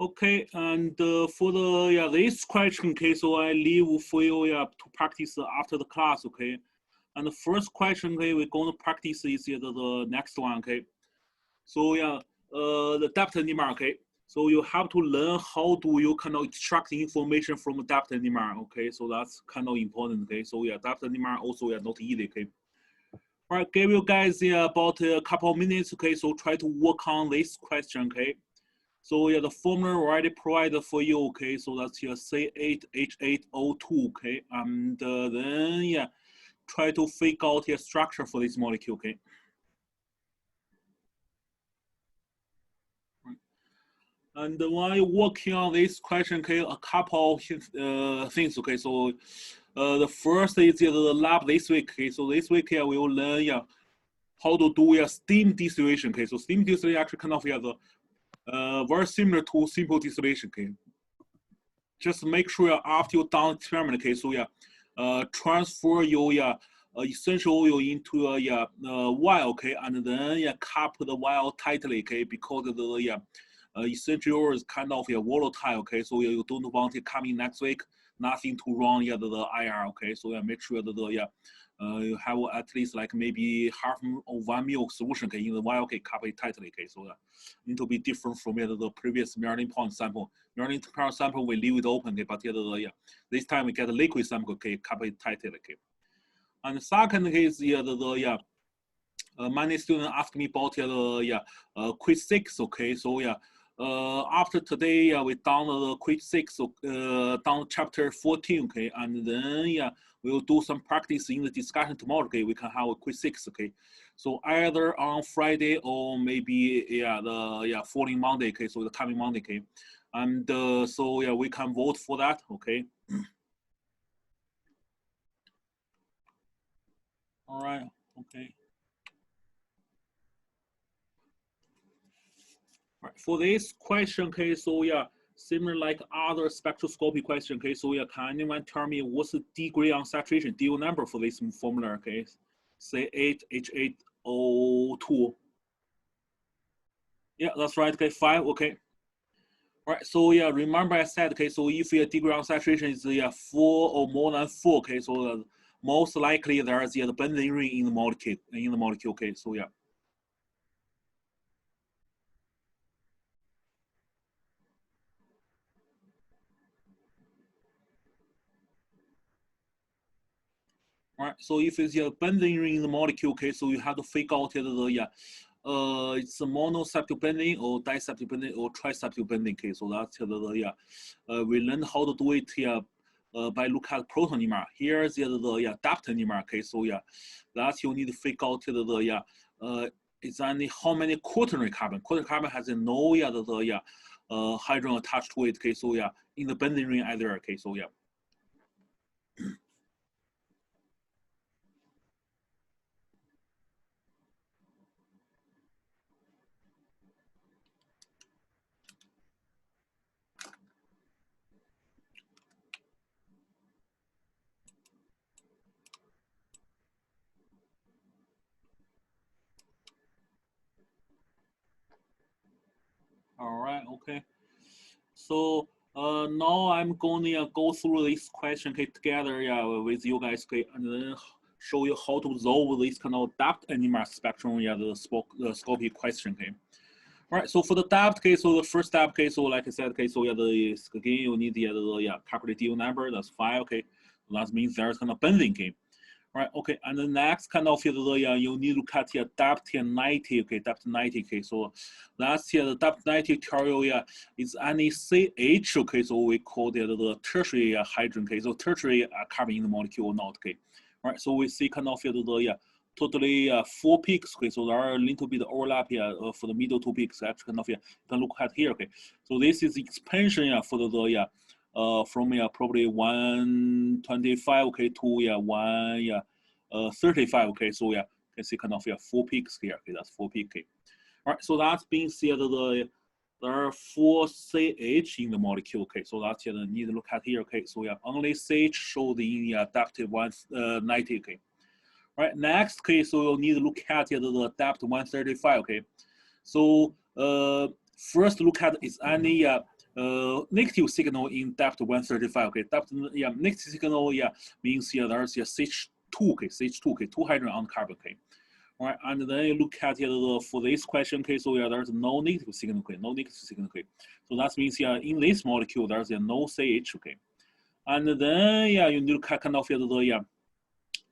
Okay, and for the this question, okay, so I leave for you to practice after the class, okay. And the first question, okay, we're going to practice is the next one, okay. So the depth NMR, okay. So you have to learn how do you kind of extract information from depth NMR, okay. So that's kind of important, okay. So depth NMR also not easy, okay. All right, give you guys about a couple of minutes, okay. So try to work on this question, okay. So the formula already provided for you, okay. So that's here C8H8O2, okay. And then try to figure out the structure for this molecule, okay. And while you're working on this question, okay, a couple of things, okay. So the first is the lab this week, okay. So this week we will learn how to do a steam distillation, okay. So steam distillation actually kind of very similar to simple distillation, okay. Just make sure after you done experiment, okay. So transfer your essential oil into a vial, okay, and then cap the vial tightly, okay, because the essential oil is kind of volatile, okay. So you don't want it coming next week, nothing to run the IR, okay. So make sure that you have at least like maybe half or 1 ml solution, okay, in the vial, okay, cap it tightly, okay. So need to be different from the previous melting point sample. Melting point sample we leave it open, okay, but this time we get a liquid sample, okay, cap it tightly, okay. And the second case, many students ask me about quiz 6, okay. So after today, we done the quiz 6, down chapter 14, okay, and then we'll do some practice in the discussion tomorrow, okay. We can have a quiz 6, okay. So either on Friday or maybe the following Monday, okay. So the coming Monday, okay. And so we can vote for that, okay. All right, okay. Right. For this question, okay, so similar like other spectroscopy question, okay, so can anyone tell me what's the degree on saturation, DO number for this formula, okay, C8H8O2. Yeah, that's right, okay, 5, okay. All right, so remember I said, okay, so if your degree on saturation is 4 or more than 4, okay, so most likely there's the benzene ring in the molecule, okay, so All right, so if it's a benzene ring in the molecule, okay, so you have to figure out it's a monoseptal benzene or diseptal benzene or triseptal benzene, okay, so that's we learned how to do it here by look at proton NMR. Here's the depth NMR, okay, so that's you need to figure out it's only how many quaternary carbon. Quaternary carbon has no hydrogen attached to it, okay, so in the benzene ring either, okay, so All right, okay. So now I'm going to go through this question, okay, together with you guys, okay, and then show you how to solve this kind of depth NMR spectrum, the Scopy question, okay. All right, so for the depth, okay, so the first step, okay, so like I said, okay, so again you need the calculate DO number, that's 5, okay. That means there's kind of benzene, okay. Right, okay, and the next kind of you need to cut here depth 90, okay, depth 90, okay, so that's here the depth 90 tell you is any CH, okay, so we call the tertiary hydrogen, okay, so tertiary carbon in the molecule or not, okay, right, so we see kind of totally 4 peaks, okay, so there are a little bit overlap here for the middle 2 peaks, actually kind of you can look at here, okay, so this is expansion for the from probably 125, okay, to 35, okay, so you can see kind of 4 peaks here, okay, that's 4 peak, okay. All right, so that's being said, there are 4 CH in the molecule, okay, so that's you need to look at here, okay, so only CH showed in depth 190, okay. All right, next, okay, so you'll need to look at the depth 135, okay. So first look at is any negative signal in depth 135. Okay, depth negative signal means there's a CH2. Okay, CH2. Okay, 2 hydrogen on the carbon. Okay. All right, and then you look at for this question, okay, so there's no negative signal, okay, no negative signal, okay. So that means in this molecule there's no CH, okay. And then you look at kind of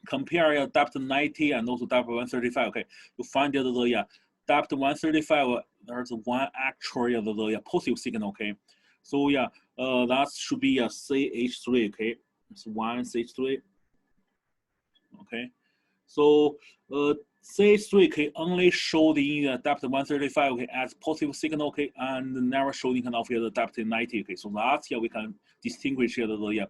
compare depth 90 and also depth 135, okay. You find depth 135 there's one actually the positive signal, okay. So that should be a CH3, okay. It's one CH3, okay. So CH3 can only show the depth 135, okay, as positive signal, okay, and never show the kind of the depth 90, okay. So that's we can distinguish the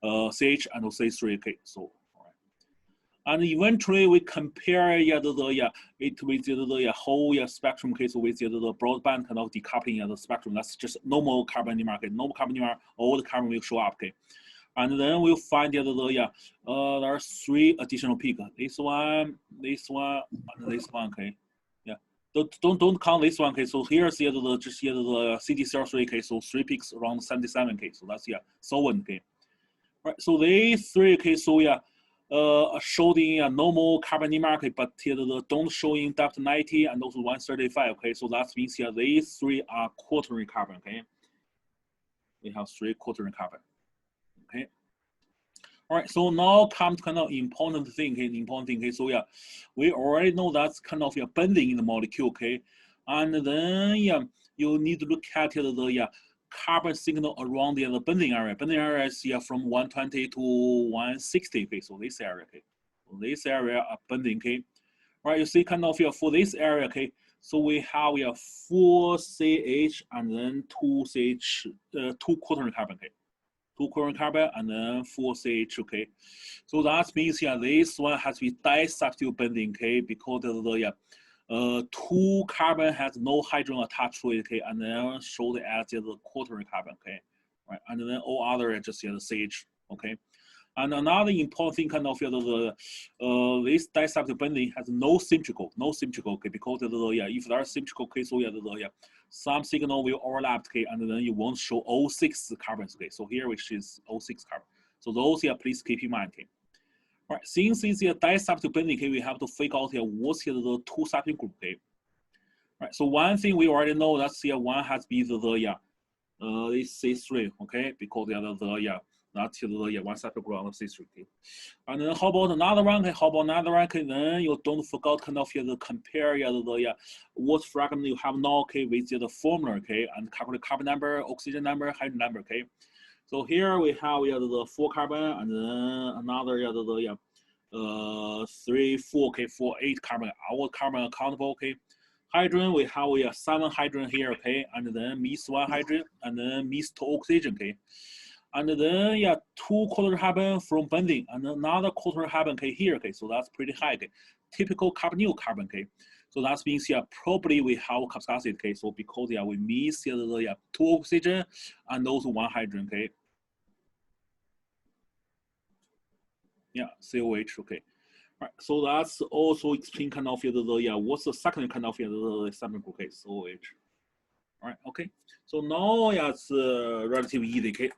CH and CH3, okay. So all right, and eventually we compare it with the whole spectrum, okay. So with the broadband kind of decoupling the spectrum, that's just normal carbon NMR, okay. Normal carbon NMR, all the carbon will show up, okay. And then we'll find there are 3 additional peaks. This one, and this one, okay. Yeah. Don't count this one, okay. So here's the CDCl3, okay. So 3 peaks around 77, okay. So that's so on, okay. Right. So these 3, okay. So show the normal carbon NMR, okay, but don't show in depth 90 and also 135, okay. So that means these 3 are quaternary carbon, okay. We have 3 quaternary carbon. Okay. All right. So now comes kind of important thing. Okay. So we already know that's kind of bending in the molecule. Okay. And then you need to look at the carbon signal around the bending area. Bending area is from 120 to 160. Okay. So this area. Okay. So this area are bending. Okay. All right. You see kind of for this area. Okay. So we have 4 CH and then 2 CH, 2 quaternary carbon. Okay. 2 quaternary carbon and then 4 CH, okay. So that means this one has to be disubstitute bending, okay, because the 2 carbon has no hydrogen attached to it, okay, and then show it as the quaternary carbon, okay, right, and then all other just the CH, okay. And another important thing kind of this disubstitute bending has no symmetrical, okay, because if there's symmetrical, okay, so some signal will overlap, okay, and then you won't show all 6 carbons, okay. So here which is all 6 carbon. So those please keep in mind, okay. All right, since it's a disubstitute bending, okay, we have to figure out what's the 2 substitute group, okay. All right, so one thing we already know that's one has to be this C3, okay, because that's the 1 substitute group on the C3, okay. And then how about another one? Okay, then you don't forget kind of compare what fragment you have now, okay, with the formula, okay, and calculate carbon number, oxygen number, hydrogen number, okay. So here we have the 4 carbon and then another 3, 4, okay, 4, 8 carbon. Our carbon accountable, okay. Hydrogen we have 7 hydrogen here, okay, and then miss 1 hydrogen and then miss 2 oxygen, okay. And then 2 quaternary carbon from bending and another quaternary carbon, okay, here, okay. So that's pretty high, okay. Typical carbonyl carbon, okay. So that means probably we have carbonic acid, okay. So because we miss the 2 oxygen and also 1 hydrogen, okay. COH, okay. Right. So that's also explain kind of what's the second kind of the subgroup, okay, COH. All right, okay. So now it's relatively easy, okay.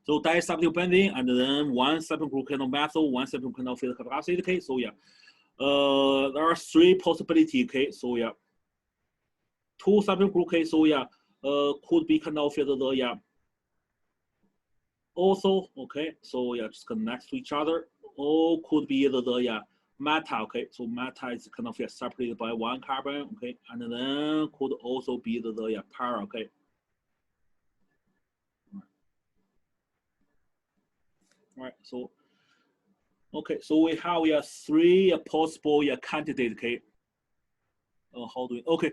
So disubstitute bending and then 1 subgroup kind of methyl, 1 subgroup kind of carbonic acid, okay. So there are 3 possibilities, okay. So 2 subgroup, okay. So could be kind of also, okay. So just connect to each other, or could be the meta, okay. So meta is kind of separated by 1 carbon, okay, and then could also be the para, okay. All right. So okay, so we have 3 possible candidates, okay. How do we, okay,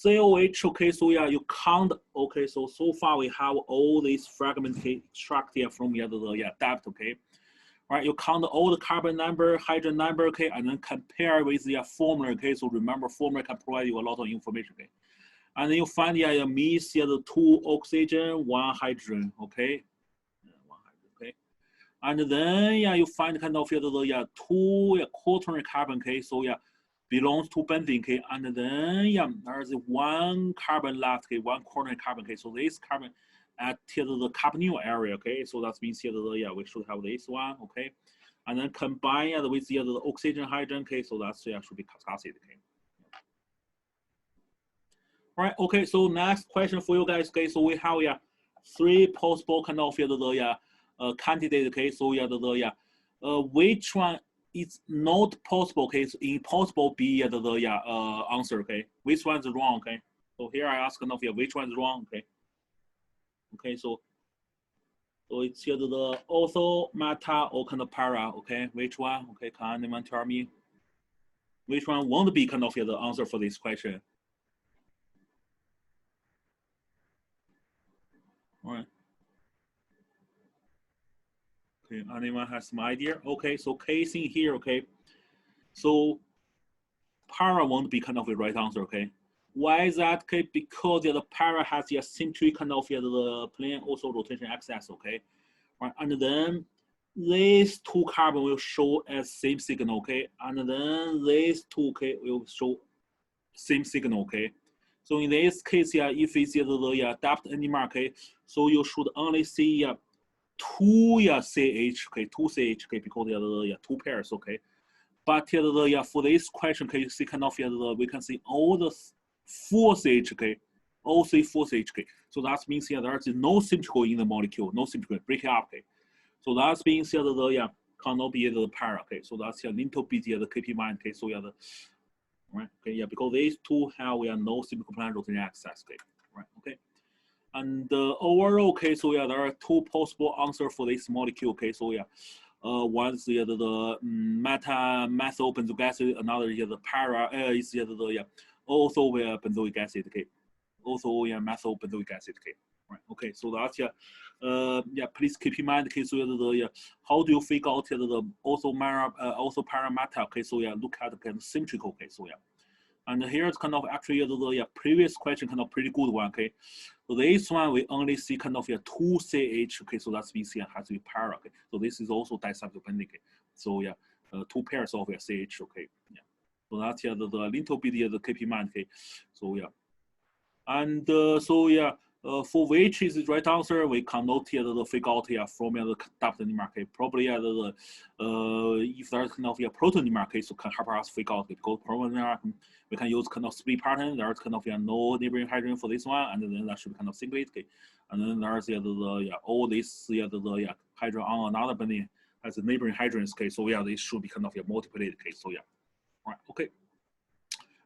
COH, okay, so you count, okay, so far we have all these fragments, okay, extracted from the depth, okay. All right, you count all the carbon number, hydrogen number, okay, and then compare with the formula, okay. So remember, formula can provide you a lot of information, okay. And then you find you miss the 2 oxygen, 1 hydrogen, okay. 1 hydrogen, okay. And then you find kind of the 2 quaternary carbon, okay. So belongs to benzene, okay, and then yeah, there's one carbon left, okay, one coordinate carbon, okay, so this carbon at the carbonyl area, okay, so that means here yeah, we should have this one, okay, and then combine with the oxygen hydrogen, okay, so that's yeah should be acid, okay. All right, okay, so next question for you guys, okay, so we have yeah 3 possible kind of candidate, okay, so yeah which one is not possible, okay, so impossible be answer, okay, which one is wrong, okay, so here I ask kind of which one is wrong, okay, so it's here the ortho, meta, or kind of para, okay, which one, okay, can anyone tell me which one won't be kind of the answer for this question? All right. Okay, anyone has some idea? Okay, so case in here, okay. So para won't be kind of the right answer, okay. Why is that? Okay, because the para has the symmetry kind of the plane also rotation axis, okay. Right, and then these 2 carbon will show as same signal, okay, and then these 2 okay will show same signal, okay. So in this case, yeah, if it's the depth NMR, okay, so you should only see 2 CH, okay, 2 CH, okay, because the 2 pairs, okay. But for this question, okay, you see kind of we can see all the 4 CH, okay, all 3 4 CH, okay. So that means here there's no symmetrical in the molecule, no symmetrical, break it up, okay. So that means here cannot be the para, okay. So that's here little bit the KP mind, okay. So right, okay, yeah, because these 2 have no symmetrical plane rotation axis, okay, right, okay. And overall, okay, so yeah, there are 2 possible answers for this molecule, okay, so yeah, one is the meta methyl benzoic acid, another is the para is the also benzoic acid, okay, also methyl benzoic acid, okay, right, okay, so that's yeah, please keep in mind, okay, so how do you figure out the also para meta, okay, so yeah, look at the symmetrical, okay, so yeah. And here's kind of actually the previous question, kind of pretty good one, okay. So this one we only see kind of 2 CH, okay. So that means here has to be para, okay. So this is also disubstituted, okay. So yeah, 2 pairs of CH, okay. Yeah. So that's the little bit the KP mind, okay. So yeah, and so yeah. For which is the right answer, we cannot figure out here from the depth market. Probably if there's kind of proton market, so can help us figure out, because probably we can use kind of split pattern. There's kind of no neighboring hydrogen for this one, and then that should be kind of singlet. Okay, and then there's all this hydrogen on another benzene as a neighboring hydrogens. Okay, so yeah, this should be kind of multiplied. Okay, so yeah, all right, okay.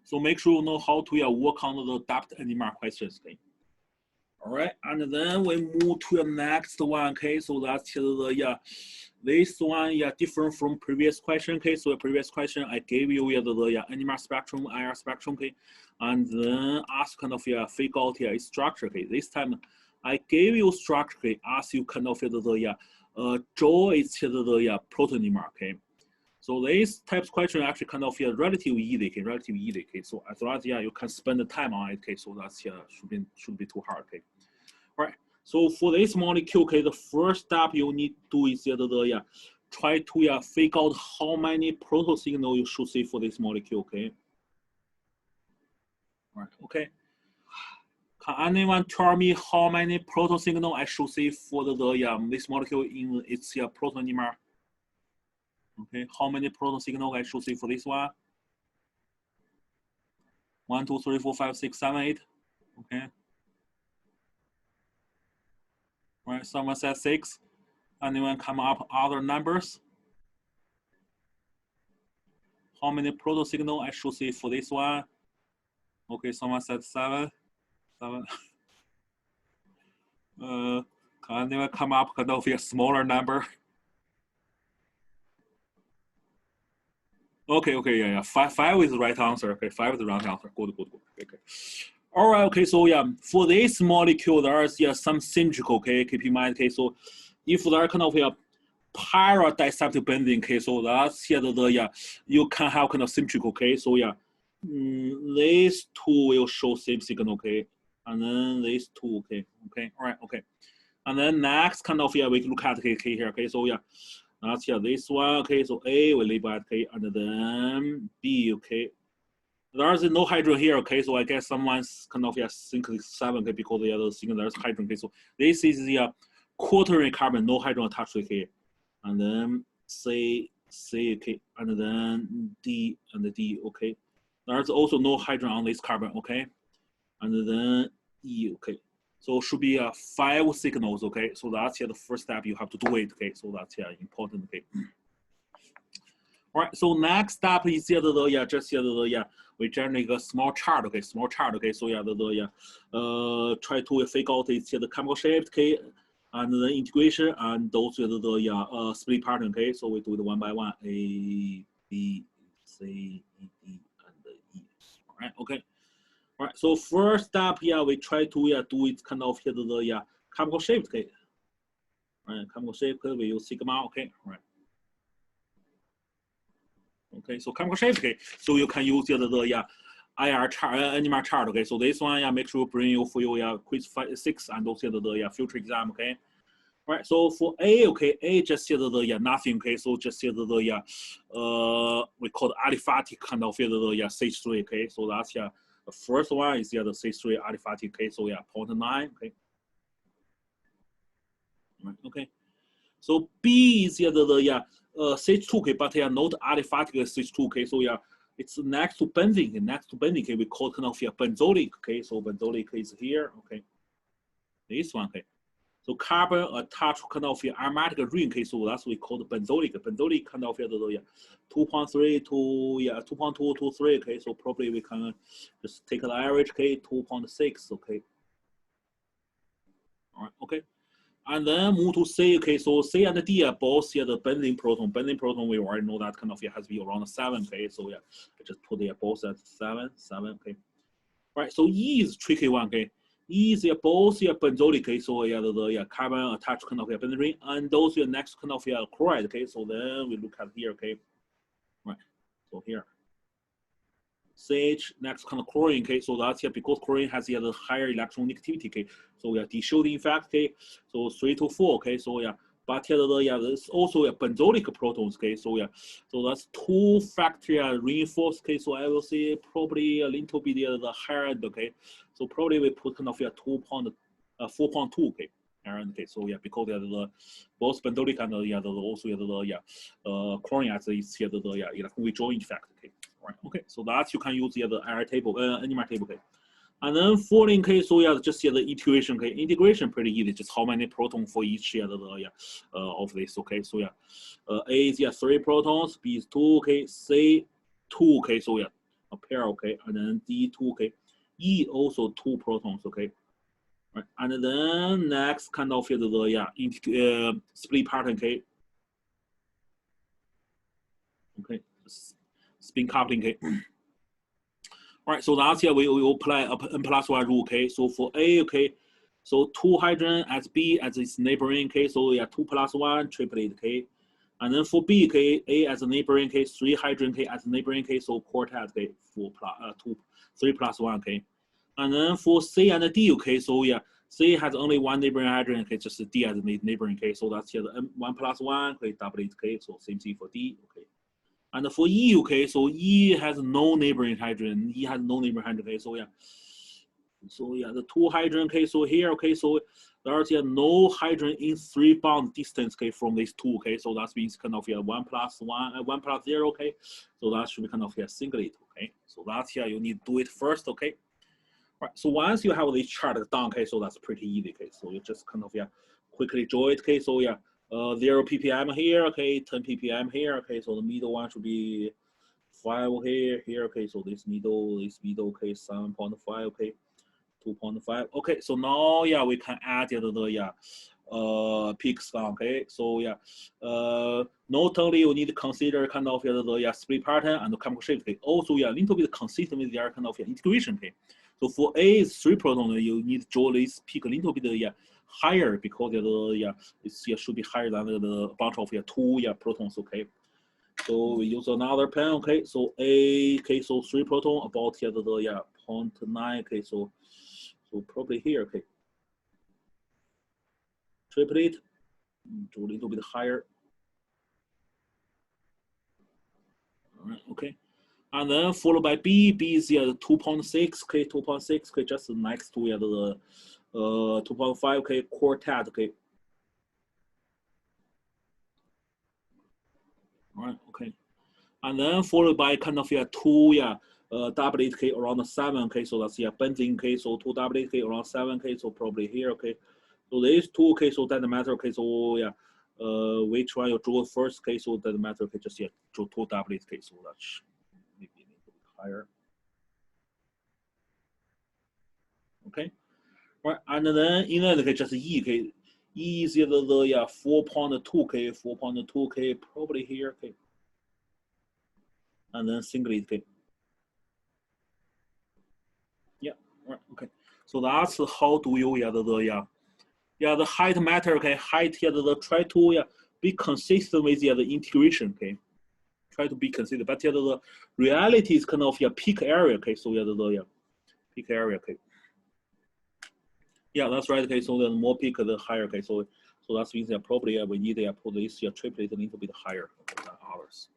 So make sure you know how to work on the depth NMR questions. Okay. All right, and then we move to the next one, okay, so that's this one, different from previous question, okay, so the previous question, I gave you the NMR spectrum, IR spectrum, okay, and then ask kind of figure out a structure, okay, this time I gave you structure, okay, ask you kind of draw its proton NMR, okay. So this type of question actually kind of relatively easy, okay, relatively easy, okay. So as long as you can spend the time on it, okay. So that's should be too hard, okay. All right. So for this molecule, okay, the first step you need to do is try to figure out how many proton signal you should see for this molecule, okay. All right. Okay. Can anyone tell me how many proton signal I should see for this molecule in its proton NMR? Okay, how many proton signal I should see for this one? 1, 2, 3, 4, 5, 6, 7, 8. Okay. All right, someone said 6. Anyone come up other numbers? How many proton signal I should see for this one? Okay, someone said 7. 7. Can anyone come up kind of a smaller number? Okay, yeah. 5 is the right answer. Okay, 5 is the right answer. Good. Okay. All right, okay, so yeah, for this molecule, there's some symmetrical, okay, keep in mind, okay, so if there are kind of para disubstituted benzene, okay, so that's here you can have kind of symmetrical, okay, so yeah, these 2 will show same signal, okay, and then these 2, okay, all right, okay, and then next kind of we can look at okay here, okay, so yeah, that's this one, okay, so A will label at okay, and then B, okay, there's no hydrogen here, okay, so I guess someone's kind of think it's 7, okay, because the other thing there's hydrogen, okay, so this is the quaternary carbon, no hydrogen attached to it here, and then C, okay, and then D and D, okay. There's also no hydrogen on this carbon, okay, and then E, okay. So should be 5 signals, okay. So that's the first step you have to do it, okay. So that's important, okay. All right. So next step is just we generate a small chart, okay. Small chart, okay. So try to figure out the chemical shape, okay, and the integration and also the split pattern, okay. So we do it one by one, A, B, C, D, and E. All right. Okay. All right, so first step, we try to do it kind of the chemical shape, okay. All right, chemical shape, we use sigma, okay. All right. Okay, so chemical shape, okay. So you can use the IR chart, NMR chart, okay. So this one, make sure bring you for your quiz 6 and also the future exam, okay. All right, so for A, okay, A just the nothing, okay. So just we call aliphatic kind of the C3, okay. So that's the first one is the C3 aliphatic, okay. So 0.9, okay. Right, okay. So B is the C2, okay, but not aliphatic C2, okay. So it's next to benzene, okay. We call kind of benzoic, okay. So benzoic is here, okay. This one, okay. So carbon attached kind of aromatic ring, okay. So that's what we call the benzoic. Benzoic kind of 2.3 to 2.2 to 3, okay. So probably we can just take the average, okay, 2.6, okay. All right, okay. And then move to C, okay. So C and D are both the benzene proton. Benzene proton, we already know that kind of has to be around 7, okay. So I just put both at 7, okay. All right, so E is tricky one, okay. E is both benzoic, okay. So the carbon attached kind of benzene, and those next kind of chloride, okay. So then we look at here, okay. Right. So here. CH next kind of chlorine, okay. So that's because chlorine has the higher electron negativity, okay. So de-shielding effect, okay. So 3 to 4, okay. So but there's also benzoic protons, okay. So so that's 2 factor reinforced, okay. So I will say probably a little bit the higher end, okay. So probably we put kind of 4.2, okay. Okay, so because the both benzoic and also the chlorine has the electron withdrawing effect, okay. Right. Okay, so that you can use the error table, NMR table, okay. And then for in case, so just the integration, okay. Integration pretty easy, just how many protons for each of this, okay. So A is 3 protons, B is 2, okay. C 2, okay. So a pair, okay. And then D 2, okay. E also 2 protons, okay. Right. And then next kind of the split pattern, okay. Okay, spin coupling, okay. All right, so that's we apply N+1 rule, okay. So for A, okay, so 2 hydrogen as B as its neighboring, okay. So 2 + 1 triplet, okay. And then for B, okay, A as a neighboring, okay, 3 hydrogen, okay, as a neighboring, okay. So quartet, okay, 3 + 1, okay. And then for C and D, okay, so C has only 1 neighboring hydrogen, okay, just D as a neighboring, okay. So that's the 1 + 1, okay, doublet, okay. So same thing for D, okay. And for E, okay, so E has no neighboring hydrogen. E has no neighboring hydrogen, okay, so the 2 hydrogen, okay, so here, okay, so there's no hydrogen in 3 bond distance, okay, from these 2, okay, so that means kind of 1 + 1, 1 + 0, okay, so that should be kind of singlet, okay, so that's you need to do it first, okay. All right, so once you have this chart done, okay, so that's pretty easy, okay, so you just kind of quickly draw it, okay, so 0 ppm here, okay, 10 ppm here, okay, so the middle one should be 5 here, okay, so this middle, okay, 7.5, okay, 2.5, okay, so now we can add the peaks down, okay, so not only you need to consider kind of the split pattern and the chemical shape, okay, also a little bit consistent with their kind of integration, okay. So for A is 3 proton, you need to draw this peak a little bit higher because it should be higher than the bunch of 2 protons, okay. So we use another pen, okay. So A, okay, so 3 proton about the 0.9, okay. So probably here, okay. Triplet, do a little bit higher. All right, okay. And then followed by B. B is 2.6, okay, 2.6, okay, just next to the 2.5, okay, quartet, okay. All right, okay. And then followed by kind of 2, doublet, okay, around 7, okay, so that's benzene, okay, so 2 doublet, okay, around 7, okay, so probably here, okay. So these 2, okay, so doesn't matter, okay, so which one you draw first, okay, so doesn't matter, okay, just draw 2 doublet, okay, so that's maybe a little bit higher. Okay, right, and then in that okay, just E, okay, E is the 4.2, 4.2, probably here, okay, and then singlet, okay. Yeah, right, okay. So that's how do you the height matter, okay, height the try to be consistent with the integration, okay. Try to be consistent, but the reality is kind of peak area, okay. So the peak area, okay. Yeah, that's right. Okay, so the more peak, the higher. Okay, so that means that probably we need to put this triplet a little bit higher than others.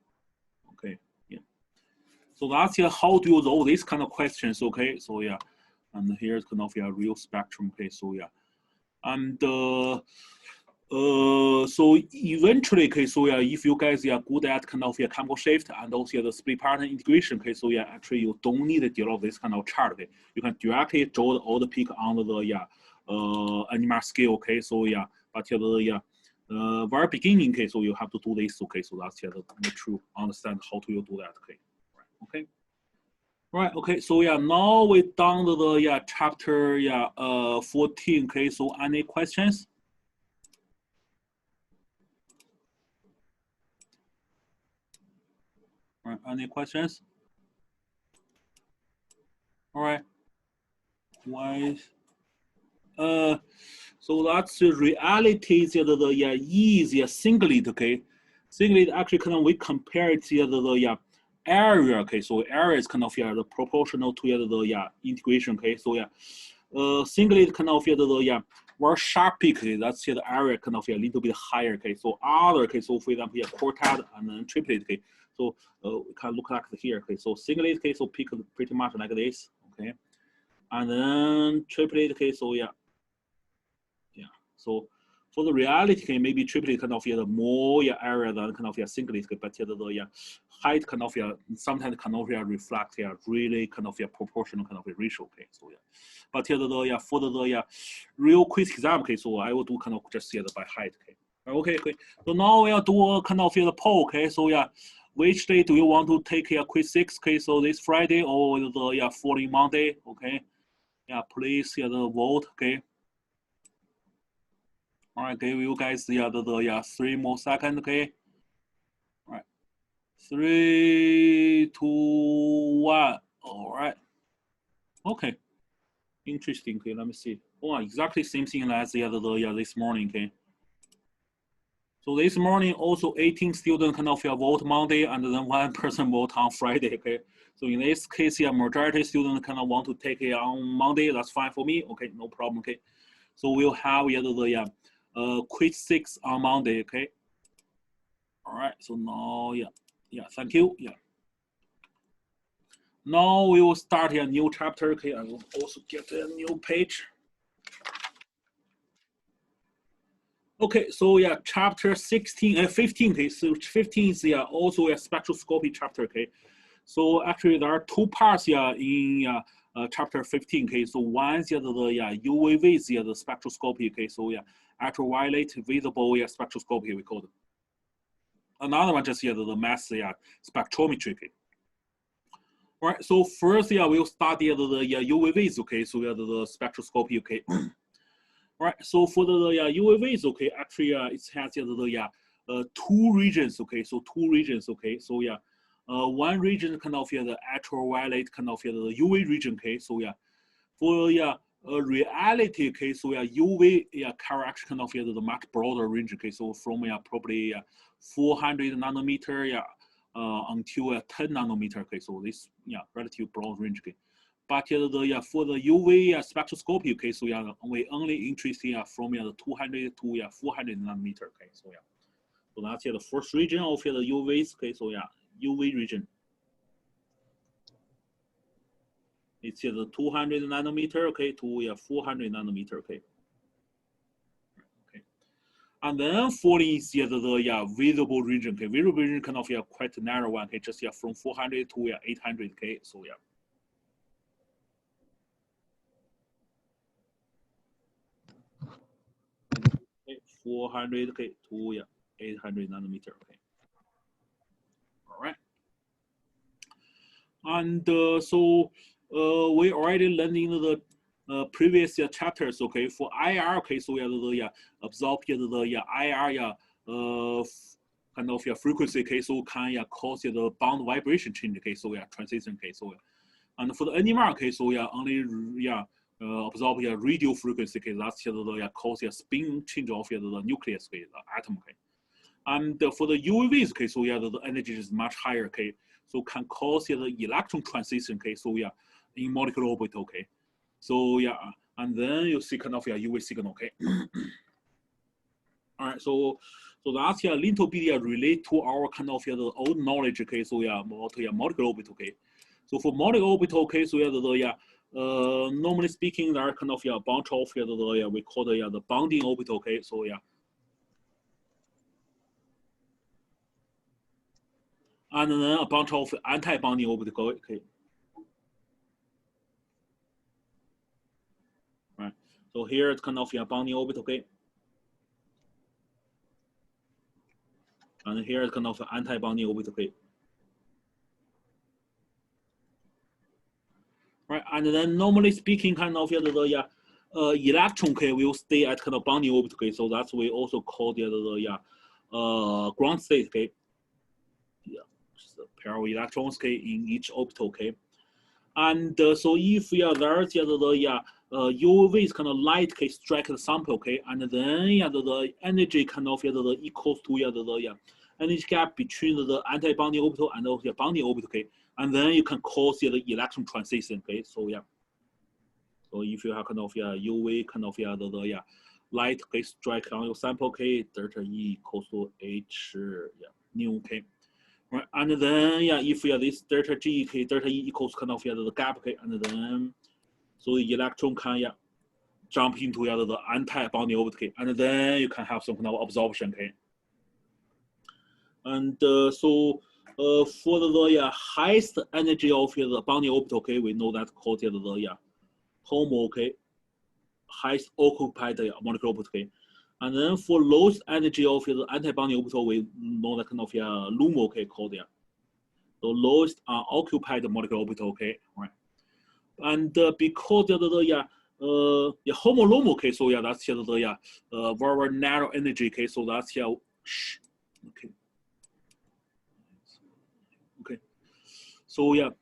Okay, yeah. So that's how do you resolve these kind of questions? Okay, so yeah, and here's kind of real spectrum. Okay, so yeah, and so eventually, okay, so yeah, if you guys are good at kind of chemical shift and also the split pattern integration, okay, so yeah, actually you don't need to develop this kind of chart. Okay, you can directly draw all the peak on the NMR scale. Okay, so yeah, but the very beginning, okay, so you have to do this. Okay, so that's the make sure you understand how to you do that. Okay, right, okay. Right. Okay. So yeah, now we done the chapter 14. Okay. So any questions? All right. Any questions? All right. Why? So that's the reality. The E is singlet. Okay. Singlet actually kind of we compare it to the area. Okay. So area is kind of the proportional to the integration. Okay. So singlet kind of the very sharp peak. Okay? That's the area kind of a little bit higher. Okay. So other. Okay. So for example, quartet and then triplet. Okay. So we can look like here. Okay. So singlet. Okay. So peak pretty much like this. Okay. And then triplet. Okay. So yeah. So for the reality, okay, maybe triplet kind of the more area than kind of singlet, but the height kind of sometimes kind of reflect really kind of proportional kind of ratio. Okay, so yeah, but for the real quick example, okay, so I will do kind of just by height. Okay, okay. So now we'll do kind of the poll. Okay, so yeah, which day do you want to take a quiz 6? Okay, so this Friday or the following Monday? Okay, yeah, please the vote. Okay. All right, give you guys the 3 more seconds, okay? All right, 3, 2, 1. All right. Okay. Interesting. Okay, let me see. Oh, exactly same thing as this morning. Okay. So this morning also 18 students kind of vote Monday and then 1 person vote on Friday. Okay. So in this case, majority students kind of want to take it on Monday. That's fine for me. Okay, no problem. Okay. So we'll have the quiz 6 on Monday. Okay. All right, so now, thank you. Yeah. Now we will start a new chapter. Okay, I will also get a new page. Okay, so chapter 16, 15. Okay, so 15 is also a spectroscopy chapter. Okay, so actually there are 2 parts in chapter 15. Okay, so one is the UVV, the spectroscopy. Okay, so ultraviolet visible spectroscopy we call it. Another one just the mass spectrometry. Okay. All right, so first, we'll study the UVVs, okay, so the spectroscopy, okay. All right, so for the UVVs, okay, actually it has the 2 regions, okay, so 2 regions, okay, so one region kind of the ultraviolet kind of the UV region, okay, so for reality, okay, so UV carry kind of the much broader range, okay, so from probably 400 nanometer, until 10 nanometer. Okay, so this relative broad range. Okay, but for the UV spectroscopy. Okay, so we only interested from the 200 to 400 nanometer. Okay, so so that's the first region of the UVs. Okay, so UV region. It's the 200 nanometer, okay, to 400 nanometer, okay. And then falling is the visible region, okay. Visible region kind of quite narrow one, okay, just from 400 to 800, okay. So yeah. 400 okay to 800 nanometer, okay. All right. And so we already learned in the previous chapters, okay. For IR, okay, so the absorb the IR kind of frequency, okay, so can cause the bound vibration change, okay, so transition, okay, so and for the NMR, okay, so only absorb radio frequency, okay, that's the cause spin change of the nucleus, okay, the atom, okay. And for the UVs, okay, so the energy is much higher, okay, so can cause the electron transition, okay, so in molecular orbit, okay. So and then you see kind of UV signal, okay. All right, so that's a little bit relate to our kind of the old knowledge, okay. So about molecular orbit, okay. So for molecular orbit, okay, so normally speaking, there are kind of a bunch of we call the bonding orbit, okay. So and then a bunch of anti-bonding orbit, okay. Right. So here it's kind of bonding orbit, okay. And here it's kind of anti-bonding orbit, okay. Right, and then normally speaking, kind of the electron, okay, will stay at kind of bonding orbit, okay. So that's we also call the ground state, okay. Just a pair of electrons, okay, in each orbital, okay. And so if there's the UV kind of light, okay, strike the sample, okay, and then the energy kind of equals to the energy gap between the anti-bonding orbital and the bonding orbital, okay, and then you can cause the electron transition, okay. So so if you have kind of UV kind of the light, okay, strike on your sample, okay, delta E equals to H nu, okay. Right, and then if this delta G, okay, delta E equals kind of the gap, okay, and then so the electron can jump into the anti-bonding orbit, okay, and then you can have some kind of absorption, okay. And so for the highest energy of the bonding orbit, okay, we know that called the HOMO, okay, highest occupied molecular orbit, okay. And then for lowest energy of the anti-bonding orbital, we know that kind of LUMO, okay, called the lowest occupied molecular orbital, okay, right. And because the HOMO LUMO, okay, so that's the very narrow energy, okay, so that's okay. Okay, so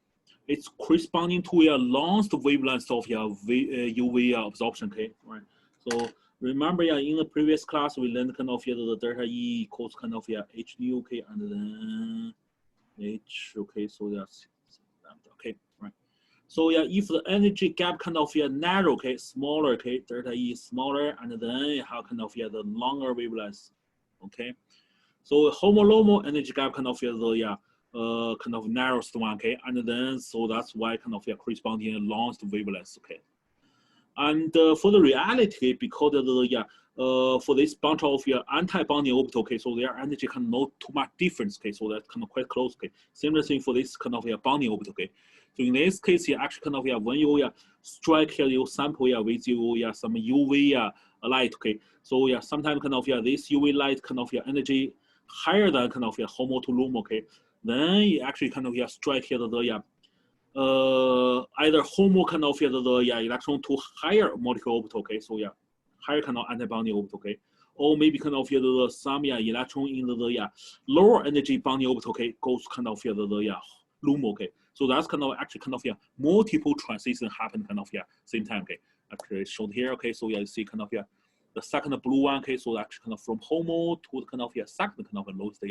it's corresponding to a longest wavelength of UV absorption, okay, right. So remember, in the previous class we learned kind of the delta E equals kind of H nu, okay, and then H, okay, so that's okay, right. So if the energy gap kind of narrow, okay, smaller, okay, delta E is smaller, and then you have kind of the longer wavelength, okay. So HOMO LUMO energy gap kind of the kind of narrowest one, okay, and then so that's why kind of corresponding longest wavelength, okay. And for the reality, because of the for this bunch of anti-bonding orbital, okay, so their energy can not too much difference, okay, so that's kind of quite close, okay. Similar thing for this kind of bonding orbital, okay. So in this case, actually kind of when you strike your sample with you some UV light, okay. So sometimes kind of this UV light kind of energy higher than kind of HOMO to LUMO, okay. Then you actually kind of strike here the either HOMO kind of the electron to higher molecular orbital, okay. So higher kind of anti-bonding orbital, okay. Or maybe kind of the some electron in the lower energy bonding orbital, okay, goes kind of the LUMO, okay. So that's kind of actually kind of multiple transitions happen kind of same time, okay. Actually shown here, okay. So you see kind of the second blue one, okay. So actually kind of from HOMO to kind of second kind of lowest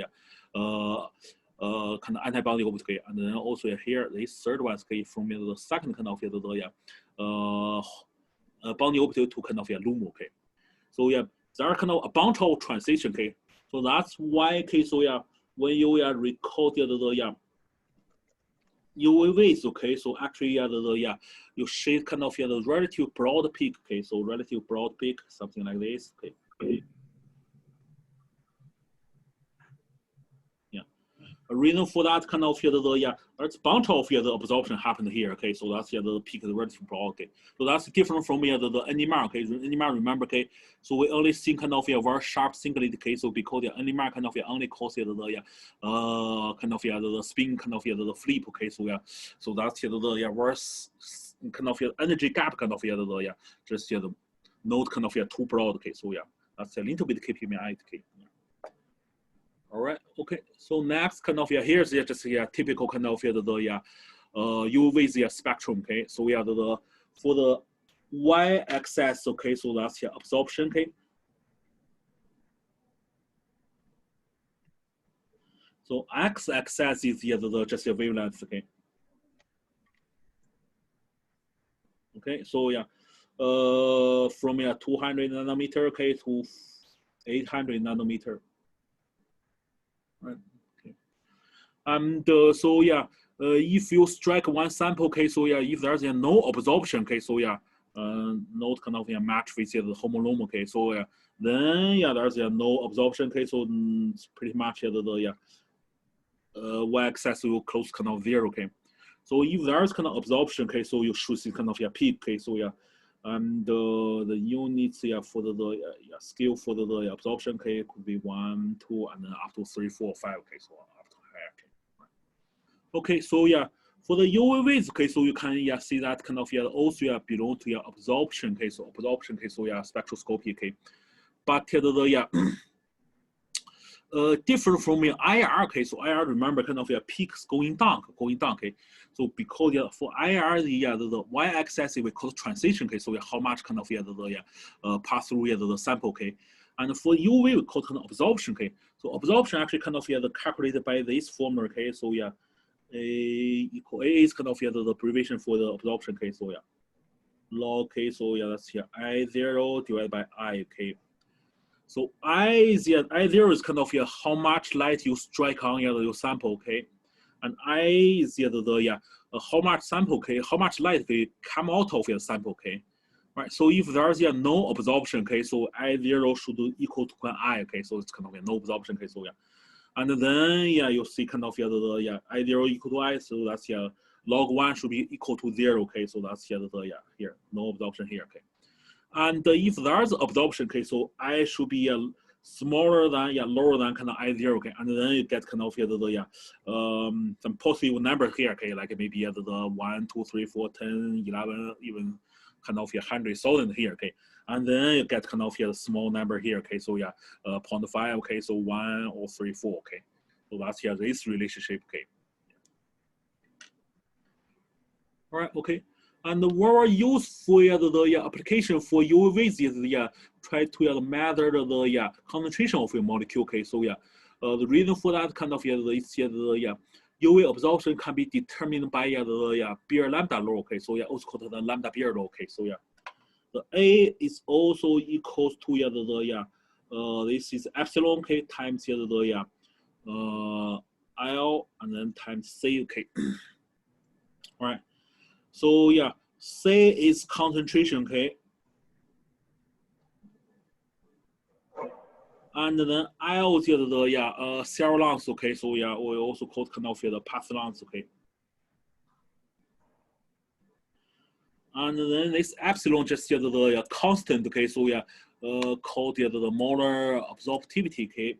kind of antibody orbital, okay. And then also here this third one, okay, from the second kind of bonding orbital to kind of LUMO, okay. So there are kind of a bunch of transition, okay. So that's why, okay, so when you record the UAVs, okay, so actually, you shade kind of the relative broad peak, okay, so relative broad peak, something like this, okay. Yeah, a reason for that kind of there's a bunch of the absorption happened here, okay, so that's the peak of the relative broad, okay, so that's different from the NMR, okay, NMR, remember, okay, so we only see kind of very sharp singlet, okay, so because the NMR kind of only causes kind of the spin kind of the flip, okay, so that's the worse kind of energy gap kind of just not kind of too broad, okay, so that's a little bit keep me eye, okay. All right, okay, so next kind of here's just typical kind of UV spectrum, okay, so for the y-axis, okay, so that's absorption, okay. So x-axis is just a wavelength, okay. Okay, so from 200 nanometer, okay, to 800 nanometer. Right. Okay. And so if you strike one sample, okay, so if there's no absorption, okay, so not kind of match with the homolome, okay, so then there's no absorption, okay, so it's pretty much the y-axis will close kind of zero, okay. So if there's kind of absorption, okay, so you should see kind of peak, okay, so and the units for the scale for the absorption, okay, could be 1, 2, and then up to 3, 4, 5, okay, so up to higher, okay. Okay, so for the UAVs, okay, so you can see that kind of also belong to absorption, okay, so absorption, okay, so spectroscopy, okay, but different from IR, okay, so IR, remember kind of peaks going down, okay. So because for IR the y-axis we call transition, okay, so how much kind of pass through the sample, okay, and for UV we call kind of absorption, okay. So absorption actually kind of calculated by this formula, okay. So A equal A is kind of the abbreviation for the absorption, okay. So log, okay, so that's I0 divided by I, okay. So I0 is kind of how much light you strike on your sample, okay, and I is how much sample, okay, how much light okay, come out of your sample, okay, right? So if there's no absorption, okay, so I0 should equal to I, okay, so it's kind of no absorption, okay, so and then you see kind of the I0 equal to I, so that's log 1 should be equal to 0, okay, so that's here no absorption here, okay. And if there's absorption, okay, so I should be smaller than lower than kind of I0, okay, and then you get kind of some positive number here, okay, like maybe the 1, 2, 3, 4, 10, 11, even kind of 100,000 here, okay, and then you get kind of small number here, okay, so 0.5, okay, so 1 or 3, 4, okay, so that's this relationship, okay. All right, okay. And very useful the application for UVs is try to measure the concentration of a molecule. Okay, so the reason for that kind of is the UV absorption can be determined by the Beer lambda law. Okay, so also called the lambda Beer law. Okay, so the A is also equals to this is epsilon, okay, times the L and then times C. Okay, all right. So C is concentration, okay, and then L is the cell length, okay. So we also call kind of the path length, okay. And then this epsilon just the constant, okay. So called the molar absorptivity, okay.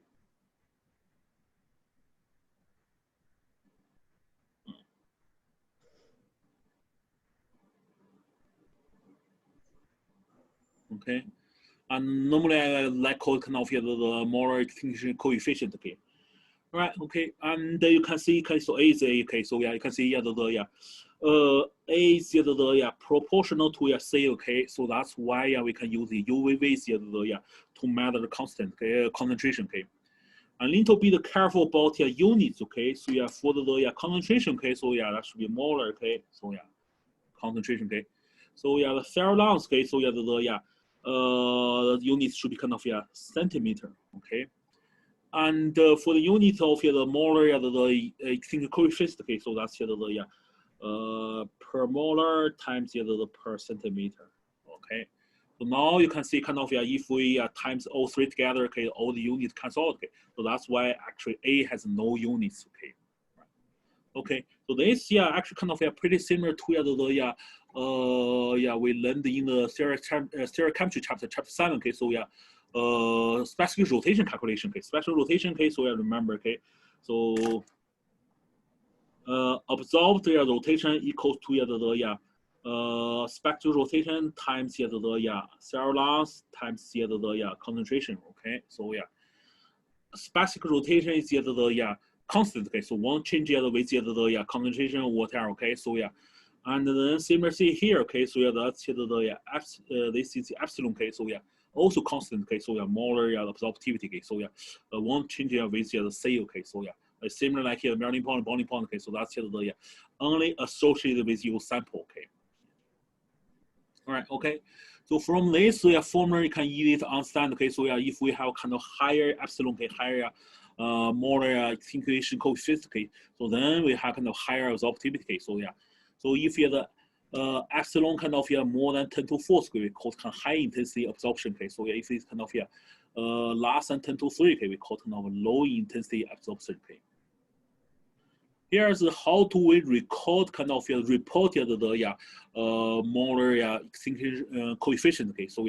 Okay, and normally I like call kind of the molar extinction coefficient, okay. Right, okay, and you can see, okay, so A is A, okay, so you can see A is proportional to C, okay, so that's why we can use the UVV to measure the constant, okay, concentration, okay. And little bit careful about units, okay, so for the concentration, okay, so that should be molar, okay, so concentration, okay, so the cell length, okay, so the units should be kind of centimeter, okay. And for the unit of the molar, the extinction coefficient, okay, so that's the per molar times the per centimeter. Okay. So now you can see kind of if we times all three together, okay, all the units cancel out. Okay. So that's why actually A has no units. Okay. Okay, so this actually kind of pretty similar to we learned in the stereochemistry chapter 7. Okay, so specific rotation calculation. Okay, special rotation case. So remember. Okay, so observed rotation equals to spectral rotation times the cell length times the concentration. Okay, so specific rotation is the constant. Okay, so won't change with the concentration or whatever. Okay, so and then similarly here. Okay, so that's this is epsilon. Okay, so also constant. Okay, so molar absorptivity. Okay, so won't change with the C. Okay, so similar like here melting point, boiling point. Okay, so that's the only associated with your sample. Okay. All right. Okay. So from this formula, you can easily understand. Okay, so if we have kind of higher epsilon, okay, higher molar inclination coefficient, okay, so then we have kind of higher absorptivity. Okay, so so if you have the epsilon kind of more than 10 to the 4th, okay, we call it kind of high intensity absorption. Okay, so if it's kind of less than 10 to the 3, okay, we call it kind of low intensity absorption. Okay. Here's how to we record kind of reported the molar extinction coefficient. Okay, so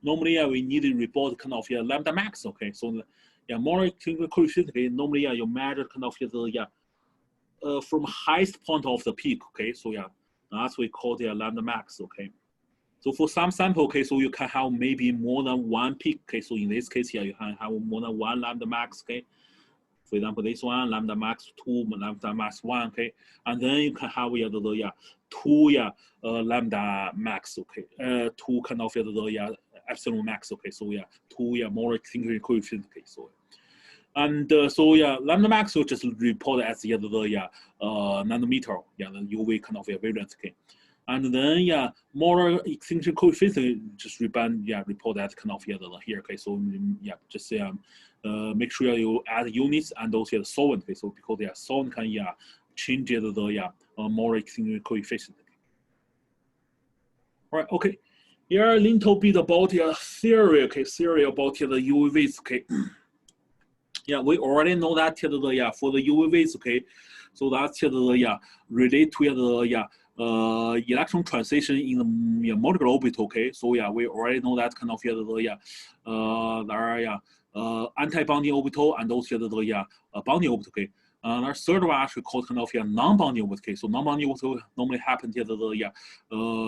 normally we need to report kind of lambda max. Okay, so molar extinction coefficient. Okay, normally you measure kind of the from highest point of the peak. Okay, so that's we call the lambda max. Okay, so for some sample, okay, so you can have maybe more than one peak. Okay, so in this case here you can have more than one lambda max. Okay. For example, this one lambda max 2, lambda max 1, okay, and then you can have the 2 lambda max, okay, 2 kind of the epsilon max, okay, so 2 molar extinction coefficient, okay, so and so lambda max will just report as the nanometer, the UV kind of wavelength, okay. And then molar extinction coefficient just report that kind of here. Okay, so just make sure you add units and also the solvent. Okay, so because solvent can change the molar extinction coefficient. Okay. All right. Okay. Here a little bit about theory. Okay, theory about the UVs. Okay. We already know that for the UVs. Okay, so that's relate to the electron transition in the molecular orbital. Okay, so we already know that kind of there are anti-bonding orbital and also the bonding orbital. Okay, our third one actually called kind of non-bonding orbital. Okay, so non-bonding orbital normally happen to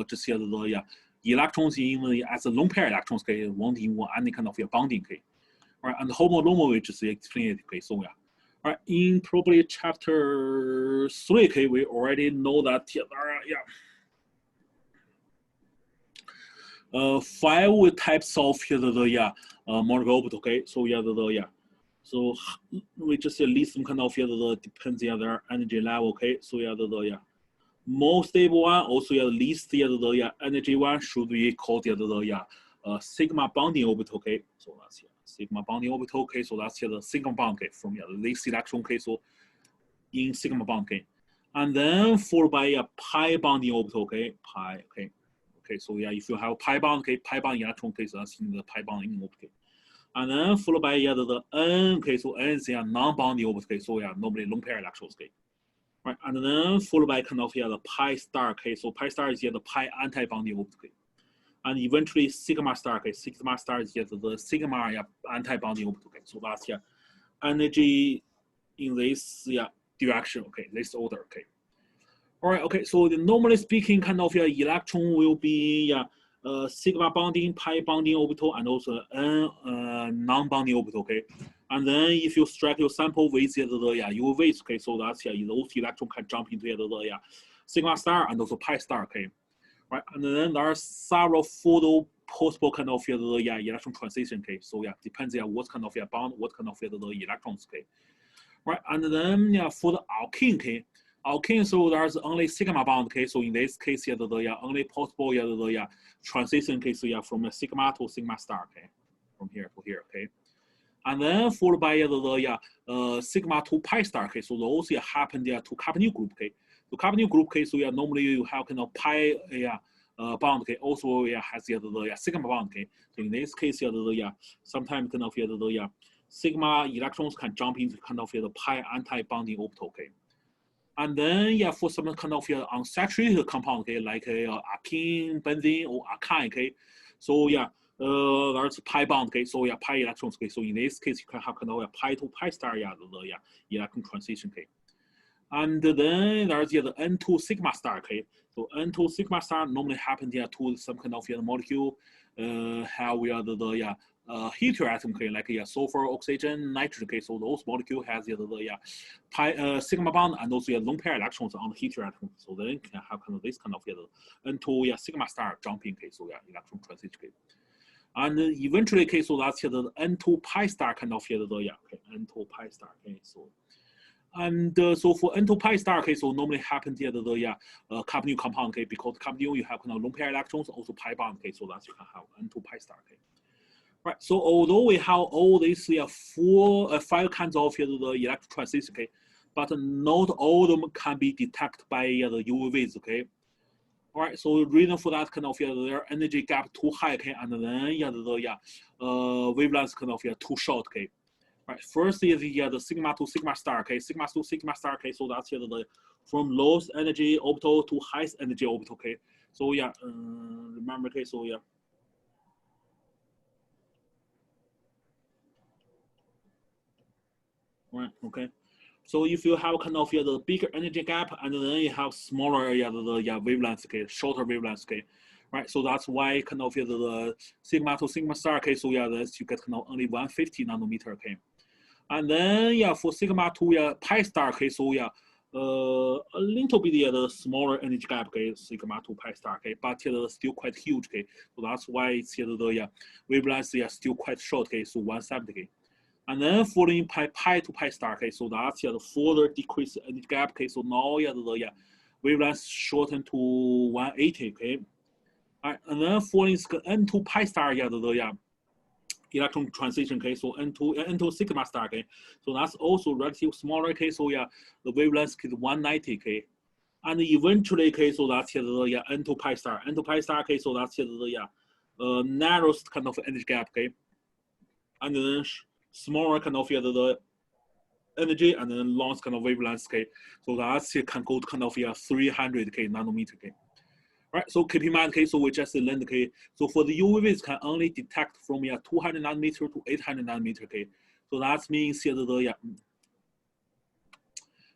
just the electrons in as the lone pair electrons. Okay, won't involve any kind of bonding. Okay, all right, and homolomo we just explain it. Okay, so all right, in probably chapter 3, okay, we already know that 5 types of molecular orbital. Okay, so so we just list some kind of depends on their energy level. Okay, so most stable one also least the energy one should be called the sigma bonding orbital. Okay, so that's here. Sigma bonding orbital. Okay, so that's here the sigma bond. Okay, from the least electron. Okay, so in sigma bond. Okay, and then followed by a pi bonding orbital. Okay, pi. Okay, okay. So if you have pi bond, okay, pi bond electron. Okay, so that's in the pi bonding orbital. Okay. And then followed by the n. Okay, so n is non-bonding orbital. Okay, so normally lone pair electrons. Okay. Right, and then followed by kind of the pi star. Okay, so pi star is the pi anti-bonding orbital. Okay. And eventually sigma star. Okay, sigma star is the sigma anti-bonding orbital. Okay, so that's energy in this direction. Okay, this order. Okay. All right. Okay. So normally speaking, kind of electron will be sigma bonding, pi bonding orbital, and also non-bonding orbital. Okay. And then if you strike your sample with the UVs, okay, so that's those electron can jump into the sigma star and also pi star. Okay. Right, and then there are several photo possible kind of electron transition. Okay, so depends on what kind of bond, what kind of the electrons. Okay, right, and then for the alkene. Okay, alkene, so there's only sigma bond. Okay, so in this case the only possible the transition case from sigma to sigma star. Okay, from here to here. Okay, and then followed by the sigma to pi star. Okay, so those happen to carbonyl group. Okay. So carbonyl group, okay, so yeah, normally you have kind of pi bond, okay, also yeah has the sigma bond, okay. So in this case, sometimes kind of sigma electrons can jump into kind of the pi anti-bonding orbital, okay. And then for some kind of unsaturated compound, okay, like alkene, benzene, or alkyne, okay. So there's pi bond, okay. So pi electrons, okay. So in this case, you can have kind of pi to pi star, the electron transition, okay. And then there's the N2 sigma star, okay. So N2 sigma star normally happens to some kind of molecule, have the heteroatom, okay, like sulfur, oxygen, nitrogen, okay. So those molecules has the pi sigma bond and also lone pair electrons on the heteroatom. So then can have kind of this kind of N2 sigma star jumping, okay. So electron transition, okay. And eventually, okay, so that's the N2 pi star kind of okay, N2 pi star, okay. So. And so for N2 pi star, okay, so normally happens here the carbonyl compound, okay, because carbonyl you have kind of lone pair electrons, also pi bond, okay, so that you can have N2 pi star, okay. Right. So although we have all these 5 kinds of the electron transition, okay, but not all of them can be detected by the UVs, okay. All right. So the reason for that kind of their energy gap too high, okay, and then the wavelengths kind of too short, okay. Right, first is the sigma to sigma star, okay, sigma to sigma star, okay, so that's the from lowest energy orbital to highest energy orbital, okay. So remember, okay, so right, okay. So if you have kind of the bigger energy gap and then you have smaller the wavelengths, okay, shorter wavelengths, okay. Right, so that's why kind of the sigma to sigma star, okay, so this you get kind of only 150 nanometer, okay. And then for sigma to pi star, okay, so a little bit the smaller energy gap, okay, sigma to pi star, okay, but still quite huge, okay. So that's why it's the wavelengths still quite short, okay, so 170, okay. And then following pi to pi star, okay, so that's the further decrease energy gap, okay. So now the wavelengths shorten to 180, okay. All right, and then following N2 pi star, the electron transition, okay, so N2 sigma star, okay, so that's also relatively smaller, okay, so the wavelength is 190, okay, and eventually, okay, so that's the N2 pi star, okay, so that's the narrowest kind of energy gap, okay, and then smaller kind of the energy and then long kind of wavelength, okay, so that's can go to kind of 300 nanometer, okay. Right, so keep in mind, okay, so we just learned, okay, so for the UVs can only detect from 200 nanometer to 800 nanometer, okay, so that means here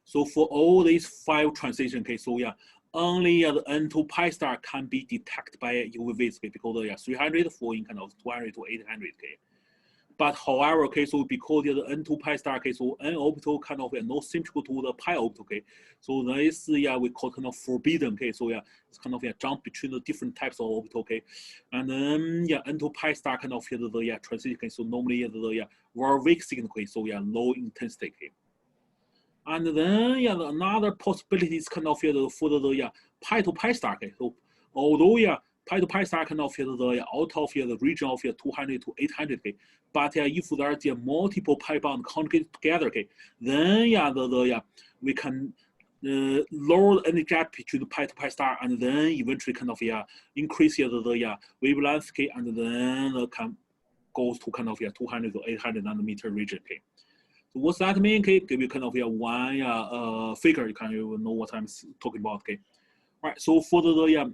so for all these 5 transitions, okay, so only the N2 pi star can be detected by UVs, okay, because 300 for in kind of 200 to 800, okay. But however, okay, so because the N2 pi star, okay, so N orbital kind of not symmetrical to the pi orbital, okay, so this we call kind of forbidden, okay, so it's kind of jump between the different types of orbital, okay, and then N2 pi star kind of the transition, okay, so normally the very weak signal, okay, so low intensity, okay. And then another possibility is kind of for the pi to pi star, okay, so although pi to pi star kind of out of the region of 200 to 800, okay, but if there's multiple pi bond conjugated together, okay, then we can lower any gap between the pi to pi star and then eventually kind of increase the wavelength, okay, and then can goes to kind of 200 to 800 nanometer region, okay. So what's that mean? Okay, give you kind of one figure, you can know what I'm talking about, okay. All right, so for the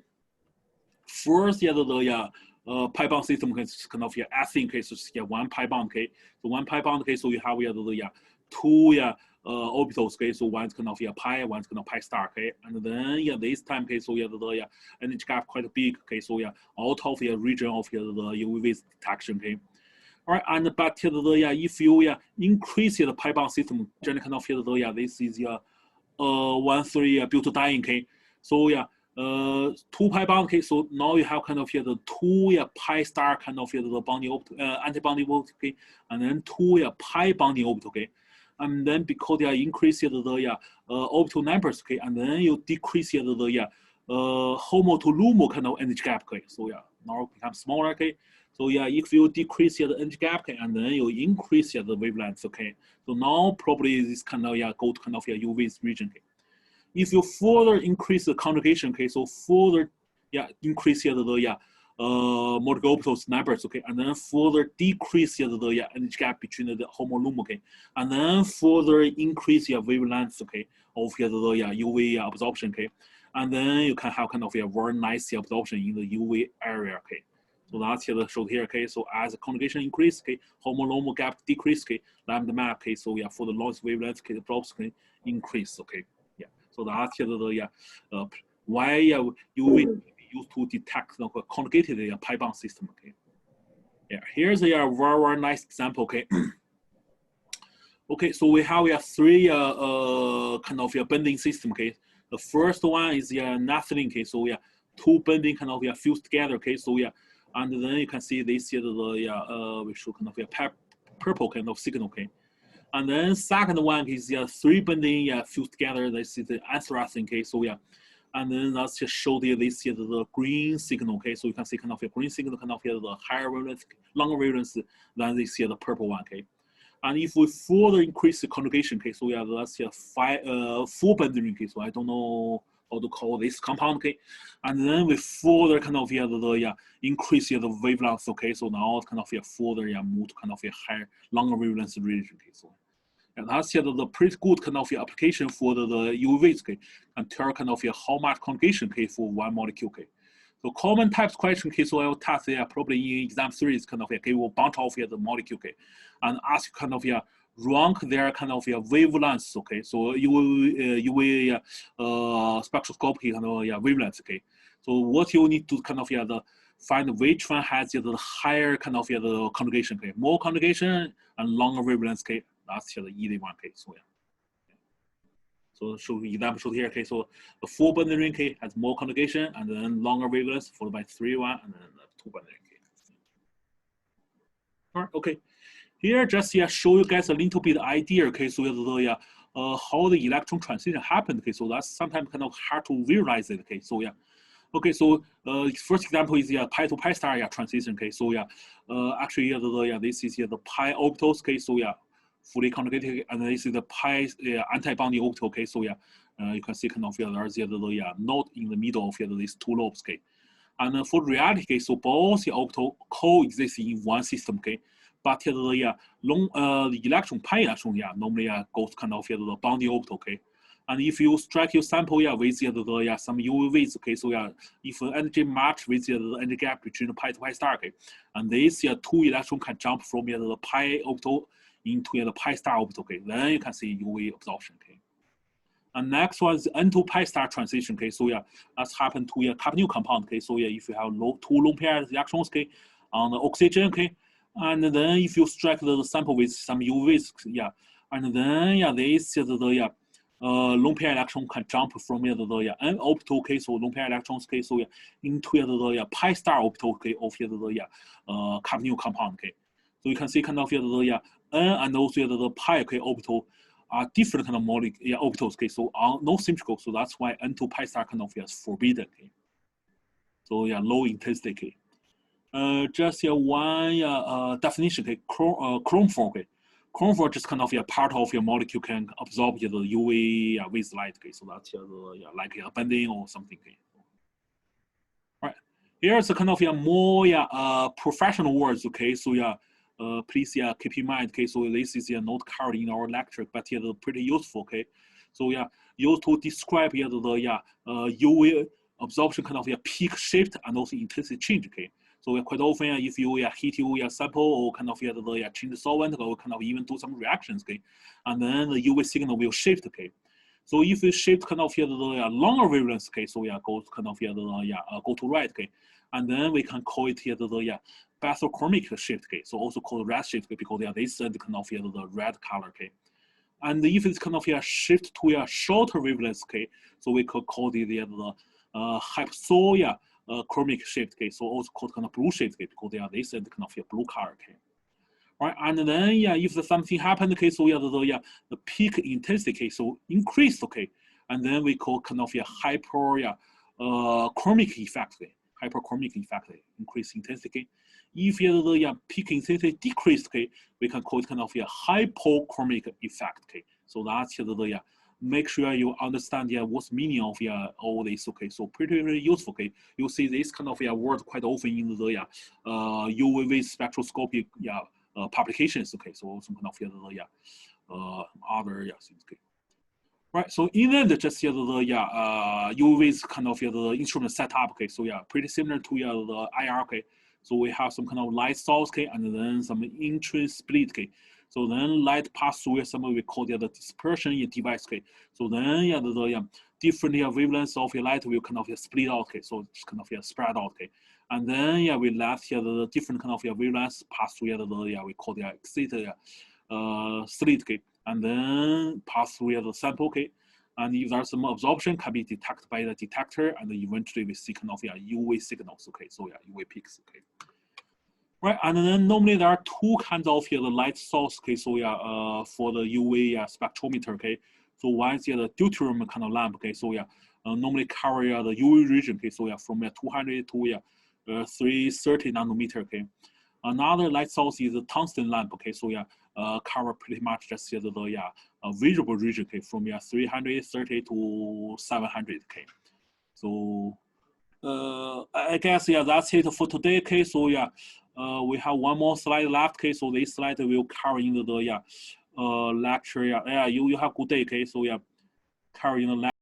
first the pi bond system is kind of async case, so 1 pi bond, okay. So 1 pi bond, okay, so you have the 2 orbitals, okay, so one's kind of pi, one's kind of pi star, okay, and then this time, okay, so the energy gap quite big, okay, so out of the region of the UV detection, okay. All right, and but if you increase the pi bond system, generally kind of this is 1,3 butadiene, okay, so 2 pi bond, okay, so now you have kind of the 2 pi star kind of the bonding orbital, anti-bonding orbital, okay, and then 2 pi bonding orbital, okay, and then because they increase the orbital numbers, okay, and then you decrease the HOMO to LUMO kind of energy gap, okay, so now it becomes smaller, okay. So if you decrease the energy gap, okay, and then you increase the wavelength, okay. So now probably this kind of go to kind of UV region, okay. if you further increase the conjugation, okay, so further, yeah, increase here the multiple orbitals numbers, okay, and then further decrease here the energy gap between the homolume, okay, and then further increase your wavelength, okay, of here the UV absorption, okay, and then you can have kind of a very nice absorption in the UV area, okay. So that's here shown here, okay. So as the conjugation increase, okay, homolume gap decrease, okay, lambda map, okay. So yeah, for the longest wavelength, okay, the drops can increase, okay. Yeah. So that's here why UV used to detect the conjugated pi bond system, okay. Yeah. Here's a very nice example, okay. Okay, so we have three kind of bending system, okay. The first one is naphthalene, okay. So two bending kind of fused together, okay. So and then you can see this here we show kind of purple kind of signal, okay. And then second one is three bending fused together. This is the anthracene, okay. So and then that's just show this here the green signal, okay. So you can see kind of a green signal, kind of the higher wavelength, longer wavelength than this here the purple one, okay. And if we further increase the conjugation, okay, so that's full bending, okay. So I don't know how to call this compound, okay. And then we further kind of increase the wavelength, okay. So now kind of further move to kind of a higher, longer wavelength region, okay. So and that's the pretty good kind of application for the UVs, okay, and tell kind of how much conjugation, okay, for one molecule, okay. So common types question, okay, so I will test probably in exam 3 is kind of give a bunch of the molecule, okay, and ask kind of rank their kind of wavelengths, okay. So you will spectroscopy kind of wavelengths, okay. So what you need to kind of find which one has the higher kind of the conjugation, okay, more conjugation and longer wavelengths, okay. That's here the easy one, okay. So so show example here, okay. So the four bending ring, okay, has more conjugation and then longer wavelengths, followed by 3-1 and then the two bending ring, okay. All right, okay. Here just show you guys a little bit idea, okay. So how the electron transition happened, okay. So that's sometimes kind of hard to visualize it, okay. So okay, so first example is pi to pi star transition, okay. So actually this is the pi orbitals, okay. So fully conjugated, and this is the pi anti-bonding orbital, okay. So you can see kind of there's the node in the middle of these two lobes, okay. And for reality, okay, so both the orbital coexist in one system, okay. But the electron, pi electron, normally goes kind of the bonding orbital, okay. And if you strike your sample, with some UVs, okay, so if energy match with the energy gap between the pi to pi star, okay, and this two electron can jump from the pi orbital into the pi star orbital, okay, then you can see UV absorption, okay. And next one is N to pi star transition, okay, so that's happened to a carbonyl compound, okay, so if you have two lone pair reactions, okay, on the oxygen, okay, and then if you strike the sample with some UVs, and then this lone pair electron can jump from the N orbital, okay, so lone pair electrons, okay, so into the pi star orbital, okay, of the carbonyl compound, okay. So you can see kind of the N and also the pi, okay, orbital are different kind of molecule orbitals, okay. So no symmetrical, so that's why N to pi star kind of is forbidden, okay. So low intensity, okay. Just one definition, okay, chromophore, okay. Chromophore just kind of part of your molecule can absorb the UV with light, okay. So that's like a bending or something, okay. All right, here's a kind of more professional words, okay. So please keep in mind, okay. So this is not covered in our lecture, but pretty useful, okay. So used to describe the UV absorption kind of peak shift and also intensity change, okay. So quite often, if you heat your sample or kind of change the solvent or kind of even do some reactions, okay, and then the UV signal will shift, okay. So if you shift kind of the longer wavelengths, okay, so go kind of go to right, okay, and then we can call it the bathochromic shift, okay. So also called red shift, okay, because they send kind of the red color, okay. And if it's kind of shift to a shorter wavelengths, okay, so we could call the hypso chromic shift, okay, so also called kind of blue shift, okay, because they send kind of blue color, okay. All right, and then if something happened, okay, so the peak intensity, okay, so increased, okay, and then we call kind of hyper chromic effect, okay, hyperchromic effect, okay, increased intensity. If the peak intensity decreased, okay, we can call it kind of hypochromic effect, okay. So that's make sure you understand what's meaning of all this. Okay, so pretty useful. Okay, you see this kind of word quite often in the UV spectroscopy publications. Okay, so some kind of other things. Okay. Right, so in the end, just the UV's kind of the instrument setup. Okay, so pretty similar to the IR. Okay, so we have some kind of light source. Okay, and then some entrance split. Okay, so then light pass through some we call the dispersion device. Okay, so then the different wavelengths of light will kind of split out. Okay, so it's kind of spread out. Okay, and then we let the different kind of wavelengths pass through the we call the exit slit. Okay, and then pass through the sample. Okay, and if there's some absorption, can be detected by the detector, and eventually we see kind of UV signals. Okay, so UV peaks. Okay, right, and then normally there are two kinds of the light source. Okay, so for the UV spectrometer. Okay, so one is the deuterium kind of lamp. Okay, so normally cover the UV region. Okay, so from 200 to 330 nanometer. Okay, another light source is a tungsten lamp. Okay, so cover pretty much just the visible region. Okay, from 330 to 700. Okay, so I guess that's it for today. Okay, so we have one more slide left. Okay, so this slide will cover in the lecture. You have good day. Okay, so cover in the lecture.